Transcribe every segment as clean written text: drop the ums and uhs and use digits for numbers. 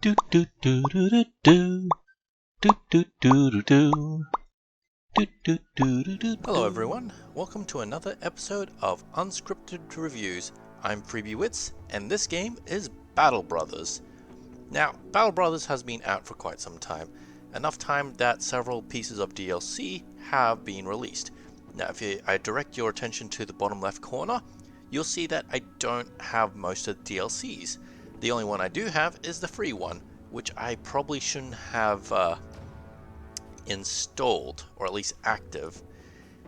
Do do do do do do do do do do do. Hello everyone, welcome to another episode of Unscripted Reviews. I'm Freebiewitz, and this game is Battle Brothers. Now, Battle Brothers has been out for quite some time, enough time that several pieces of DLC have been released. Now, if I direct your attention to the bottom left corner, you'll see that I don't have most of the DLCs. The only one I do have is the free one, which I probably shouldn't have installed, or at least active.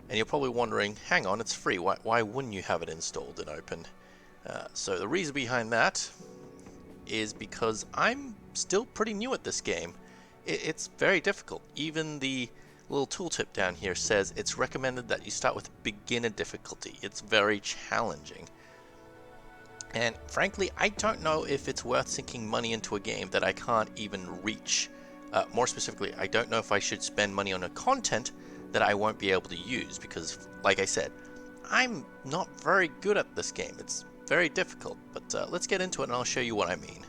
And you're probably wondering, hang on, it's free, why wouldn't you have it installed and open? So the reason behind that is because I'm still pretty new at this game. It's very difficult. Even the little tooltip down here says it's recommended that you start with beginner difficulty. It's very challenging. And frankly, I don't know if it's worth sinking money into a game that I can't even reach. More specifically, I don't know if I should spend money on a content that I won't be able to use because, like I said, I'm not very good at this game. It's very difficult, but let's get into it and I'll show you what I mean.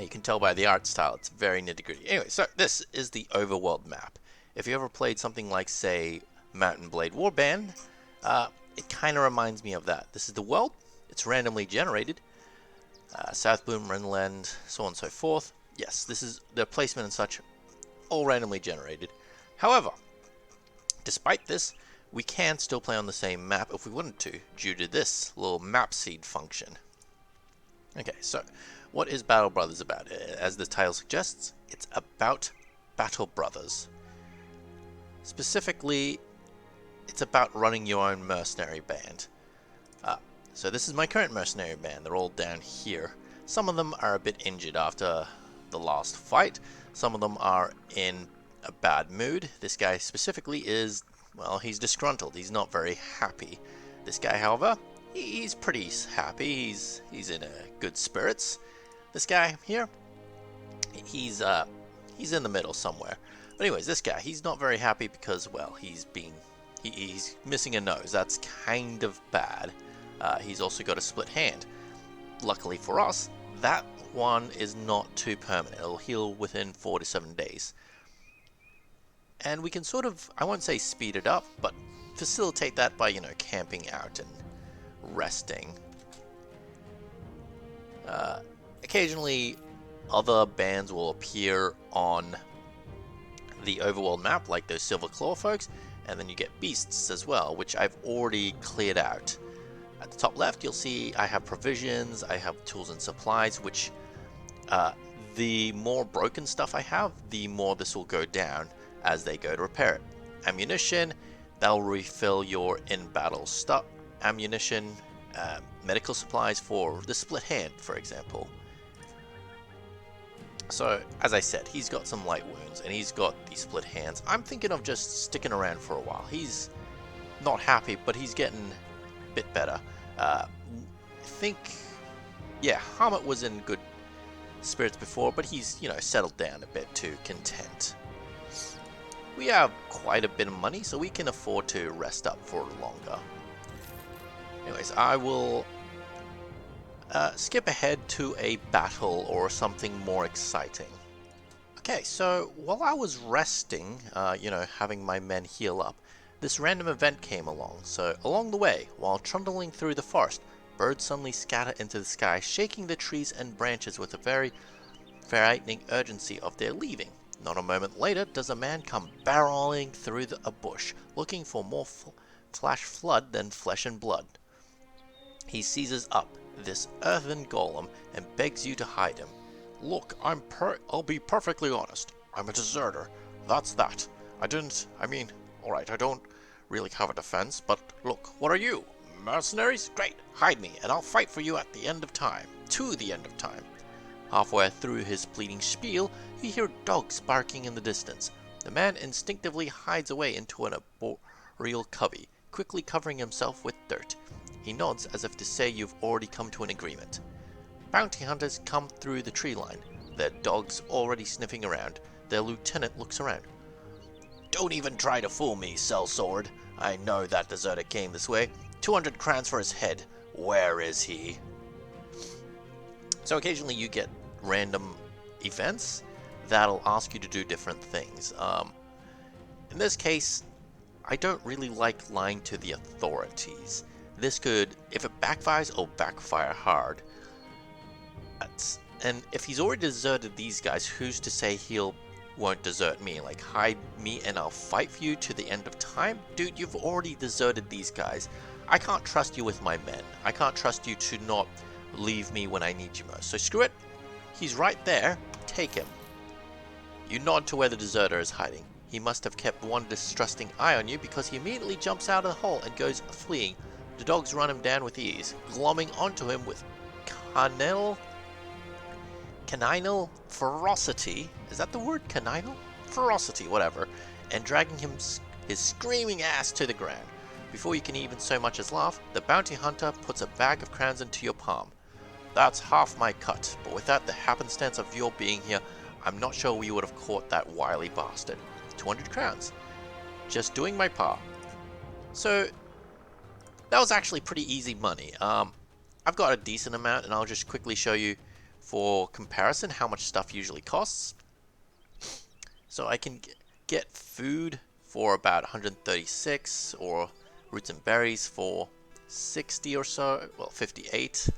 You can tell by the art style, it's very nitty-gritty. Anyway, so this is the overworld map. If you ever played something like, say, Mountain Blade Warband, it kind of reminds me of that. This is the world. It's randomly generated. South Bloom, Renland, so on and so forth. Yes, this is the placement and such, all randomly generated. However, despite this, we can still play on the same map if we wanted to, due to this little map seed function. Okay, so what is Battle Brothers about? As the title suggests, it's about Battle Brothers. Specifically, it's about running your own mercenary band. So this is my current mercenary band. They're all down here. Some of them are a bit injured after the last fight. Some of them are in a bad mood. This guy specifically is, well, he's disgruntled. He's not very happy. This guy, however, he's pretty happy. He's in good spirits. This guy here, he's in the middle somewhere. But anyways, this guy, he's not very happy because, well, he's missing a nose. That's kind of bad. He's also got a split hand. Luckily for us, that one is not too permanent. It'll heal within 4 to 7 days. And we can sort of, I won't say speed it up, but facilitate that by, camping out and resting. Occasionally, other bands will appear on the overworld map, like those Silver Claw folks, and then you get beasts as well, which I've already cleared out. At the top left, you'll see I have provisions, I have tools and supplies, which the more broken stuff I have, the more this will go down as they go to repair it. Ammunition, that'll refill your in-battle stuff. Ammunition, medical supplies for the split hand, for example. So, as I said, he's got some light wounds and he's got these split hands. I'm thinking of just sticking around for a while. He's not happy, but he's getting a bit better. I think, yeah, Hamlet was in good spirits before, but he's, settled down a bit to content. We have quite a bit of money, so we can afford to rest up for longer. Anyways, I will skip ahead to a battle or something more exciting. Okay, so while I was resting, having my men heal up, this random event came along. So along the way, while trundling through the forest, birds suddenly scatter into the sky, shaking the trees and branches with a very frightening urgency of their leaving. Not a moment later does a man come barreling through a bush, looking for more flash flood than flesh and blood. He seizes up this earthen golem and begs you to hide him. Look, I'll be perfectly honest. I'm a deserter. That's that. Alright, I don't really have a defense, but look, what are you? Mercenaries? Great, hide me, and I'll fight for you at the end of time. To the end of time. Halfway through his pleading spiel, you hear dogs barking in the distance. The man instinctively hides away into an arboreal cubby, quickly covering himself with dirt. He nods as if to say you've already come to an agreement. Bounty hunters come through the tree line, their dogs already sniffing around. Their lieutenant looks around. Don't even try to fool me, sellsword. I know that deserter came this way. 200 crowns for his head. Where is he? So occasionally you get random events that'll ask you to do different things. In this case, I don't really like lying to the authorities. This could, if it backfires, it'll backfire hard. And if he's already deserted these guys, who's to say won't desert me? Like, hide me and I'll fight for you to the end of time? Dude, you've already deserted these guys. I can't trust you with my men. I can't trust you to not leave me when I need you most. So screw it. He's right there. Take him. You nod to where the deserter is hiding. He must have kept one distrusting eye on you because he immediately jumps out of the hole and goes fleeing. The dogs run him down with ease, glomming onto him with caninal ferocity. Is that the word? Caninal? Ferocity, whatever. And dragging his screaming ass to the ground. Before you can even so much as laugh, the bounty hunter puts a bag of crowns into your palm. That's half my cut, but without the happenstance of your being here, I'm not sure we would have caught that wily bastard. 200 crowns. Just doing my part. So, that was actually pretty easy money. I've got a decent amount, and I'll just quickly show you for comparison how much stuff usually costs. So I can get food for about 136, or roots and berries for 60 or so, well 58.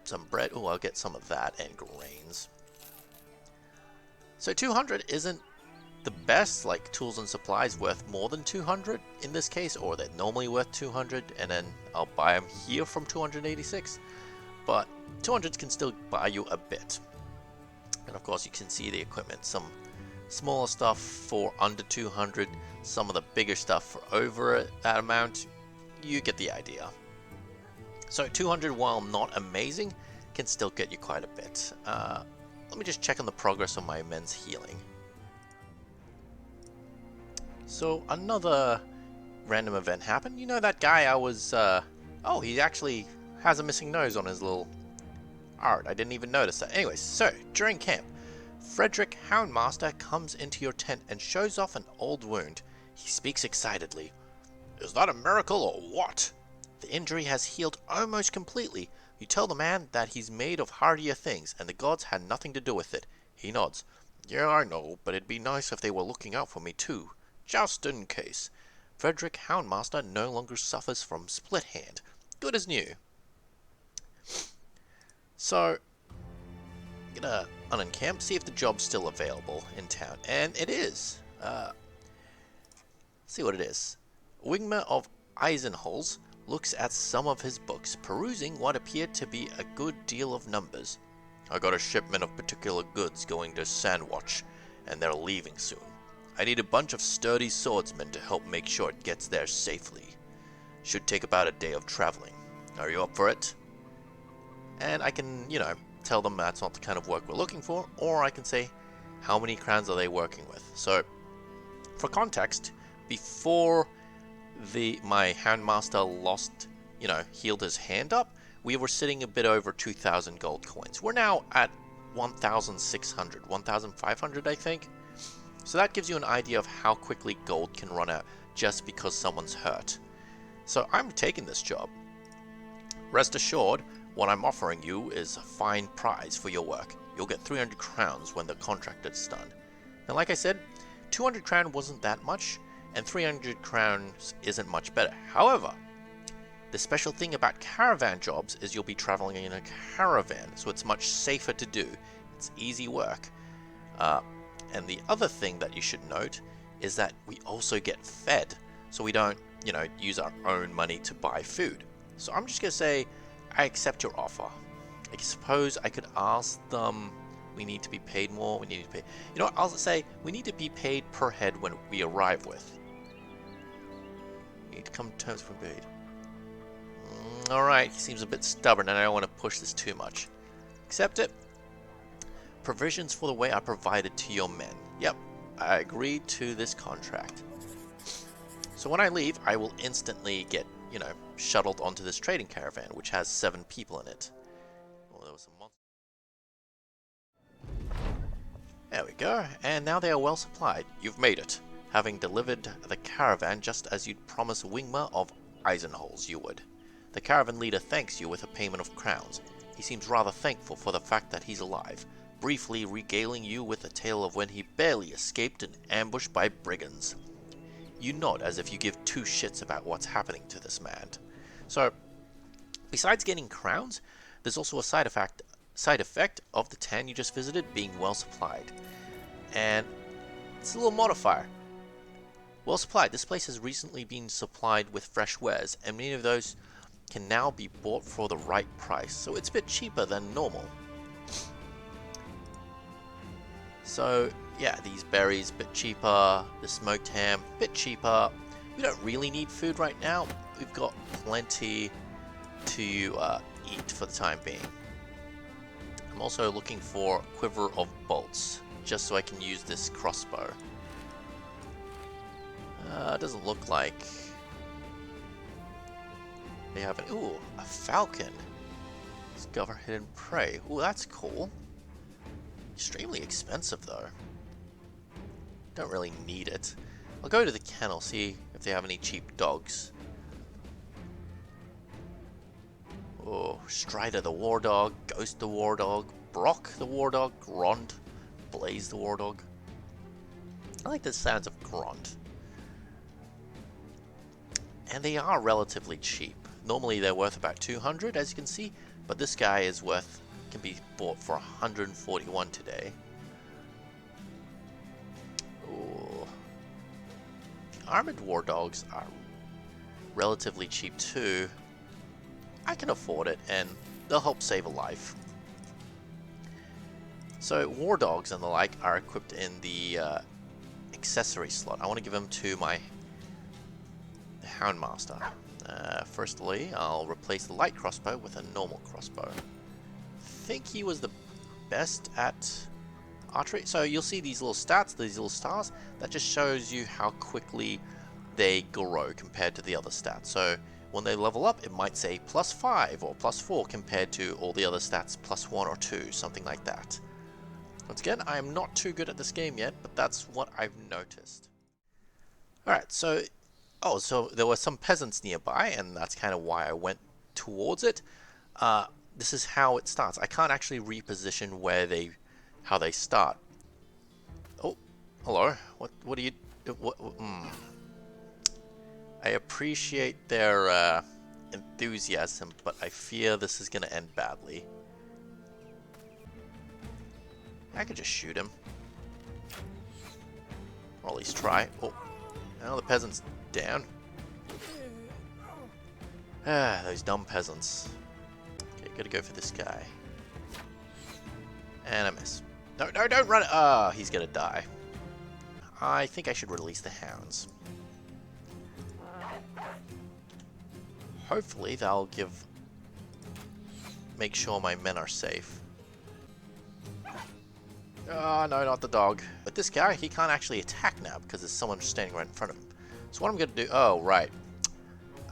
Some bread, oh I'll get some of that, and grains. So 200 isn't the best, like tools and supplies worth more than 200 in this case, or they're normally worth 200, and then I'll buy them here from 286. But 200 can still buy you a bit. And of course you can see the equipment, some smaller stuff for under 200, some of the bigger stuff for over that amount. You get the idea. So 200, while not amazing, can still get you quite a bit. Let me just check on the progress of my men's healing. So another random event happened. You know that guy I was, oh, he actually has a missing nose on his little art. I didn't even notice that. Anyways, so during camp, Frederick Houndmaster comes into your tent and shows off an old wound. He speaks excitedly. Is that a miracle or what? The injury has healed almost completely. You tell the man that he's made of hardier things and the gods had nothing to do with it. He nods. Yeah, I know, but it'd be nice if they were looking out for me too. Just in case. Frederick Houndmaster no longer suffers from split hand. Good as new. So, I'm gonna unencamp, see if the job's still available in town. And it is. See what it is. Wingman of Eisenholz looks at some of his books, perusing what appeared to be a good deal of numbers. I got a shipment of particular goods going to Sandwatch, and they're leaving soon. I need a bunch of sturdy swordsmen to help make sure it gets there safely. Should take about a day of traveling. Are you up for it? And I can, you know, tell them that's not the kind of work we're looking for, or I can say, how many crowns are they working with? So, for context, before my Houndmaster lost, healed his hand up, we were sitting a bit over 2,000 gold coins. We're now at 1,600, 1,500 I think. So that gives you an idea of how quickly gold can run out just because someone's hurt. So I'm taking this job. Rest assured, what I'm offering you is a fine prize for your work. You'll get 300 crowns when the contract is done. And like I said, 200 crown wasn't that much, and 300 crowns isn't much better. However, the special thing about caravan jobs is you'll be traveling in a caravan, so it's much safer to do. It's easy work. And the other thing that you should note is that we also get fed, so we don't, use our own money to buy food. So I'm just going to say, I accept your offer. I suppose I could ask them, we need to be paid more, we need to pay... You know what, I'll say, we need to be paid per head when we arrive with. We need to come to terms for paid. Alright, he seems a bit stubborn and I don't want to push this too much. Accept it. Provisions for the way I provided to your men. Yep, I agreed to this contract. So when I leave, I will instantly get, shuttled onto this trading caravan, which has 7 people in it. Oh, there was a monster. There we go, and now they are well supplied. You've made it, having delivered the caravan just as you'd promised Wingma of Eisenholz you would. The caravan leader thanks you with a payment of crowns. He seems rather thankful for the fact that he's alive, briefly regaling you with a tale of when he barely escaped an ambush by brigands. You nod as if you give two shits about what's happening to this man. So, besides getting crowns, there's also a side effect of the town you just visited being well supplied. And it's a little modifier. Well supplied. This place has recently been supplied with fresh wares, and many of those can now be bought for the right price, so it's a bit cheaper than normal. So yeah, these berries a bit cheaper, the smoked ham a bit cheaper. We don't really need food right now. We've got plenty to eat for the time being. I'm also looking for quiver of bolts, just so I can use this crossbow. Doesn't look like they have an... Ooh, a falcon. Discover hidden prey. Ooh, that's cool. Extremely expensive though. Don't really need it. I'll go to the kennel, see if they have any cheap dogs. Oh, Strider the war dog, Ghost the war dog, Brock the war dog, Grond, Blaze the war dog. I like the sounds of Grond. And they are relatively cheap. Normally they're worth about 200, as you can see, but this guy is worth, can be bought for 141 today. Ooh. The armored war dogs are relatively cheap too. I can afford it, and they'll help save a life. So war dogs and the like are equipped in the accessory slot. I want to give them to my Houndmaster. Firstly, I'll replace the light crossbow with a normal crossbow. I think he was the best at archery. So you'll see these little stats, these little stars. That just shows you how quickly they grow compared to the other stats. So when they level up, it might say +5 or +4 compared to all the other stats +1 or 2, something like that. Once again, I am not too good at this game yet, but that's what I've noticed. Alright, so there were some peasants nearby, and that's kind of why I went towards it. This is how it starts. I can't actually reposition how they start. Oh, hello. What do you? I appreciate their enthusiasm, but I fear this is going to end badly. I could just shoot him, or at least try. Oh, now the peasant's down. Ah, those dumb peasants. Okay, gotta go for this guy. And I miss. No, don't run it! Ah, he's gonna die. I think I should release the hounds. Hopefully they'll make sure my men are safe. Oh, no, not the dog. But this guy, he can't actually attack now because there's someone standing right in front of him. So what I'm gonna do... Oh, right.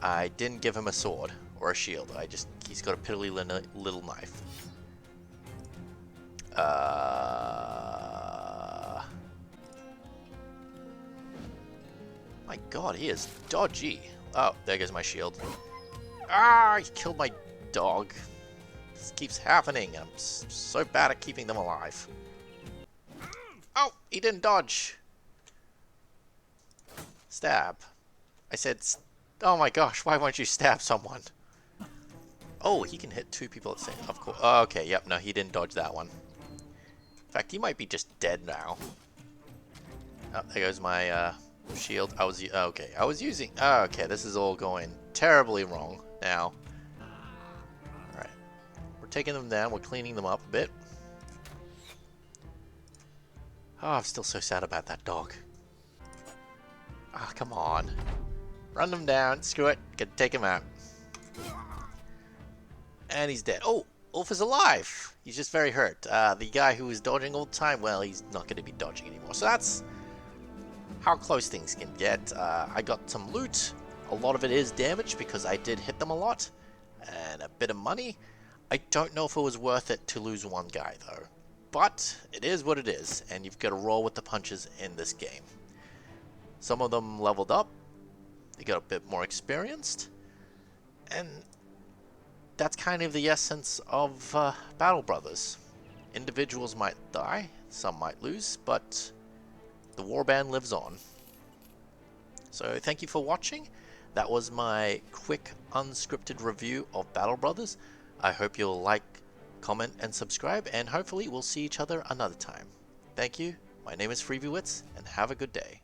I didn't give him a sword or a shield. He's got a piddly little knife. My god, he is dodgy. Oh, there goes my shield. Ah, he killed my dog. This keeps happening. I'm so bad at keeping them alive. Oh, he didn't dodge. Stab. I said, oh my gosh, why won't you stab someone? Oh, he can hit two people at the same time. Of course. Oh, okay, yep, no, he didn't dodge that one. In fact, he might be just dead now. Oh, there goes my shield. I was using... Oh, okay, this is all going terribly wrong now. Alright. We're taking them down. We're cleaning them up a bit. Oh, I'm still so sad about that dog. Ah, oh, come on. Run them down. Screw it. Gotta take him out. And he's dead. Oh, Ulf is alive. He's just very hurt. The guy who was dodging all the time, well, he's not going to be dodging anymore. So that's how close things can get. I got some loot. A lot of it is damage because I did hit them a lot. And a bit of money. I don't know if it was worth it to lose one guy, though. But it is what it is, and you've got to roll with the punches in this game. Some of them leveled up. They got a bit more experienced. And that's kind of the essence of Battle Brothers. Individuals might die, some might lose, but the warband lives on. So thank you for watching. That was my quick unscripted review of Battle Brothers. I hope you'll like, comment, and subscribe, and hopefully we'll see each other another time. Thank you. My name is Freebiewitz, and have a good day.